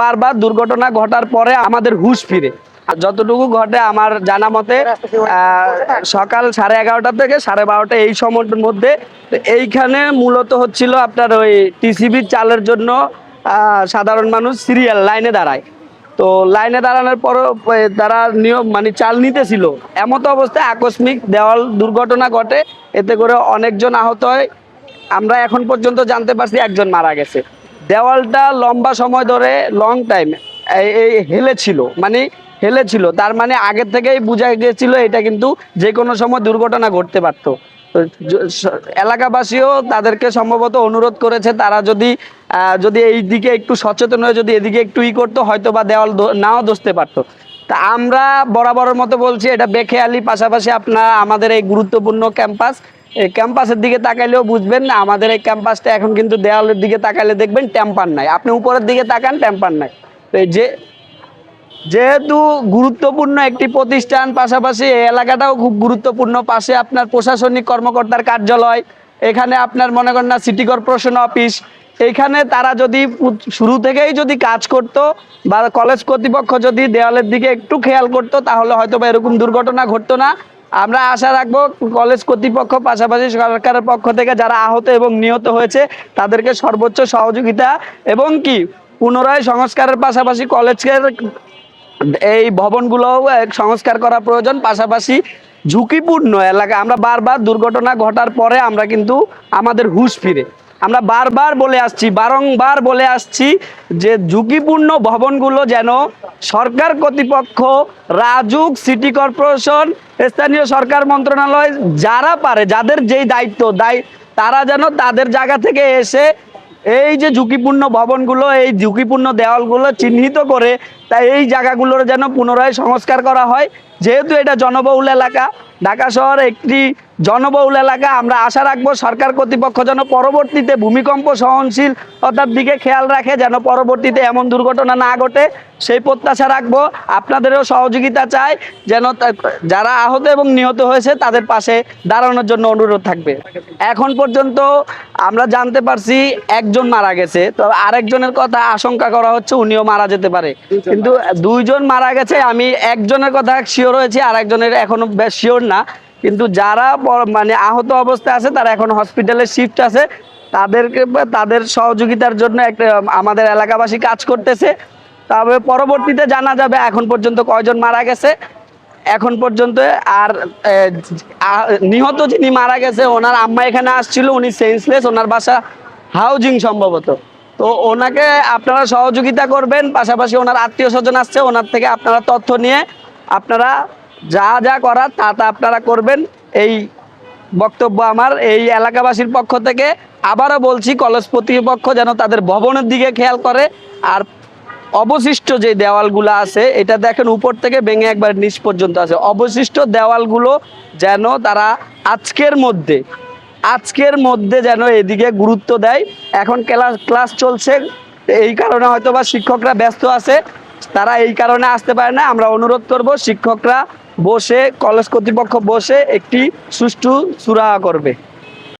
বারবার দুর্ঘটনা ঘটার পরে আমাদের হুঁশ ফিরে। যতটুকু ঘটে আমার জানা মতে সকাল 11:30 থেকে 12:30 এই সময়ের মধ্যে। এইখানে মূলত হচ্ছিল আপনার ওই টিসিবির চালের জন্য সাধারণ মানুষ সিরিয়াল লাইনে দাঁড়ায়। তো লাইনে দাঁড়ানোর পর তারা নিয়ম মানে চাল নিতেছিল, এমতো অবস্থায় আকস্মিক দেওয়াল দুর্ঘটনা ঘটে। এতে করে অনেকজন আহত হয়। আমরা এখন পর্যন্ত জানতে পারছি একজন মারা গেছে। দেওয়ালটা লম্বা সময় ধরে লং টাইম এই হেলেছিল, মানে হেলেছিল, তার মানে আগের থেকেই বোঝা গিয়েছিল এটা কিন্তু যে কোনো সময় দুর্ঘটনা ঘটতে পারতো। এলাকাবাসীও তাদেরকে সম্ভবত অনুরোধ করেছে তারা যদি এই দিকে একটু সচেতন হয়ে যদি এদিকে একটু করতো, হয়তো বা দেওয়াল নাও ধসতে পারতো। তা আমরা বরাবরের মতো বলছি, এটা বেখেয়ালি। পাশাপাশি আপনার আমাদের এই গুরুত্বপূর্ণ ক্যাম্পাস, এই ক্যাম্পাসের দিকে তাকাইলেও বুঝবেন না আমাদের এই ক্যাম্পাসটা এখন কিন্তু দেওয়ালের দিকে তাকাইলে দেখবেন টেম্পার নাই। আপনি উপরের দিকে তাকান, টেম্পার নাই। তো যেহেতু গুরুত্বপূর্ণ একটি প্রতিষ্ঠান, পাশাপাশি এই এলাকাটাও খুব গুরুত্বপূর্ণ। পাশে আপনার প্রশাসনিক কর্মকর্তার কার্যালয়, এখানে আপনার মনে করেন না সিটি কর্পোরেশন অফিস, এইখানে তারা যদি শুরু থেকেই যদি কাজ করত বা কলেজ কর্তৃপক্ষ যদি দেওয়ালের দিকে একটু খেয়াল করতো, তাহলে হয়তো বা এরকম দুর্ঘটনা ঘটতো না। আমরা আশা রাখবো কলেজ কর্তৃপক্ষ পাশাপাশি সরকারের পক্ষ থেকে যারা আহত এবং নিহত হয়েছে তাদেরকে সর্বোচ্চ সহযোগিতা এবং কি পুনরায় সংস্কারের পাশাপাশি কলেজের এই ভবনগুলোও সংস্কার করা প্রয়োজন। পাশাপাশি ঝুঁকিপূর্ণ এলাকা, আমরা বারবার দুর্ঘটনা ঘটার পরে আমরা কিন্তু আমাদের হুঁশ ফিরে। আমরা বারবার বলে আসছি, বারংবার বলে আসছি যে ঝুঁকিপূর্ণ ভবনগুলো যেন সরকার কর্তৃপক্ষ, রাজুক, সিটি কর্পোরেশন, স্থানীয় সরকার মন্ত্রণালয় যারা পারে, যাদের যেই দায়িত্ব তারা যেন তাদের জায়গা থেকে এসে এই যে ঝুঁকিপূর্ণ ভবনগুলো, এই ঝুঁকিপূর্ণ দেওয়ালগুলো চিহ্নিত করে তাই এই জায়গাগুলোর যেন পুনরায় সংস্কার করা হয়। যেহেতু এটা জনবহুল এলাকা, ঢাকা শহর একটি জনবহুল এলাকা, আমরা আশা রাখবো সরকার কর্তৃপক্ষ যেন পরবর্তীতে ভূমিকম্প সহনশীলতার দিকে খেয়াল রাখে, যেন পরবর্তীতে এমন দুর্ঘটনা না ঘটে সেই প্রত্যাশা রাখবো। আপনাদেরও সহযোগিতা চাই, যেন যারা আহত এবং নিহত হয়েছে তাদের পাশে দাঁড়ানোর জন্য অনুরোধ থাকবে। এখন পর্যন্ত আমরা জানতে পারছি একজন মারা গেছে, তো আরেকজনের কথা আশঙ্কা করা হচ্ছে উনিও মারা যেতে পারে, কিন্তু দুইজন মারা গেছে। আমি একজনের কথা শিওর হয়েছি, আর একজনের এখনো শিওর না। কিন্তু যারা মানে আহত অবস্থায় আছে তারা এখন হসপিটালে শিফট আছে, তাদের সহযোগিতার জন্য একটা আমাদের এলাকাবাসী কাজ করতেছে। তবে পরবর্তীতে জানা যাবে এখন পর্যন্ত কয়জন মারা গেছে। এখন পর্যন্ত আর নিহত যিনি মারা গেছে ওনার আম্মা এখানে আসছিল, উনি সেন্সলেস, ওনার বাসা হাউজিং সম্ভবত। তো ওনাকে আপনারা সহযোগিতা করবেন, পাশাপাশি ওনার আত্মীয় স্বজন আসছে, ওনার থেকে আপনারা তথ্য নিয়ে আপনারা যা যা করার তা আপনারা করবেন। এই বক্তব্য আমার এই এলাকাবাসীর পক্ষ থেকে। আবারও বলছি কলেজ কর্তৃপক্ষ যেন তাদের ভবনের দিকে খেয়াল করে। আর অবশিষ্ট যে দেওয়ালগুলো আছে, এটা দেখেন উপর থেকে ভেঙে একবার নিচ পর্যন্ত আছে, অবশিষ্ট দেওয়ালগুলো যেন তারা আজকের মধ্যে যেন এদিকে গুরুত্ব দেয়। এখন ক্লাস চলছে, এই কারণে হয়তো বা শিক্ষকরা ব্যস্ত আছে, তারা এই কারণে আসতে পারে না। আমরা অনুরোধ করব শিক্ষকরা বসে, কলেজ কর্তৃপক্ষ বসে একটি সুষ্ঠু সুরাহা করবে।